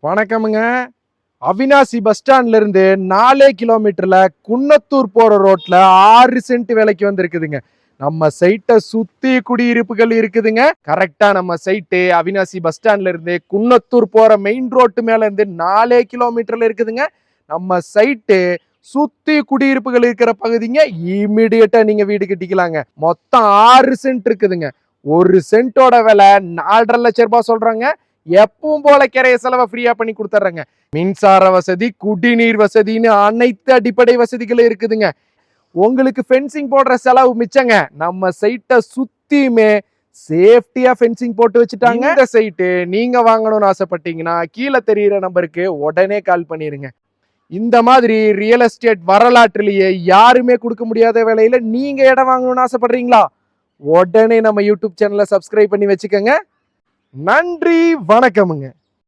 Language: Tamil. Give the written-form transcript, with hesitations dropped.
வணக்கமுங்க. அவினாசி பஸ் ஸ்டாண்ட்ல இருந்து 4 கிலோமீட்டர்ல குன்னத்தூர் போற ரோட்ல 6 சென்ட் விலைக்கு வந்திருக்குதுங்க. நம்ம சைட்ட சுத்தி குடியிருப்புகள் இருக்குதுங்க. கரெக்டா நம்ம சைட்டு அவினாசி பஸ் ஸ்டாண்ட்ல இருந்து குன்னத்தூர் போற மெயின் ரோட்டு மேல இருந்து 4 கிலோமீட்டர்ல இருக்குதுங்க. நம்ம சைட்டு சுத்தி குடியிருப்புகள் இருக்கிற பகுதிங்க. இமிடியேட்டா நீங்க வீடு கட்டிக்கலாங்க. மொத்தம் 6 சென்ட் இருக்குதுங்க. ஒரு சென்ட்டோட விலை 4,50,000 லட்சம் சொல்றாங்க. எப்பவும் போல கிரைய செலவை ஃப்ரீயா பண்ணி கொடுத்துட்றேங்க. மின்சார வசதி, குடிநீர் வசதின்னு அனைத்து அடிப்படை வசதிகளும் இருக்குதுங்க. உங்களுக்கு ஃபென்சிங் போடுற செலவு மிச்சங்க. நம்ம சைட்டை சுத்தியுமே சேஃப்டியா ஃபென்சிங் போட்டு வச்சுட்டாங்க. இந்த சைட்டு நீங்க வாங்கணும்னு ஆசைப்பட்டீங்கன்னா கீழே தெரியுற நம்பருக்கு உடனே கால் பண்ணிருங்க. இந்த மாதிரி ரியல் எஸ்டேட் வரலாற்றிலேயே யாருமே கொடுக்க முடியாத விலையில நீங்க இடம் வாங்கணும்னு ஆசைப்படுறீங்களா? உடனே நம்ம யூடியூப் சேனலை சப்ஸ்கிரைப் பண்ணி வச்சுக்கோங்க. நன்றி, வணக்கமுங்க.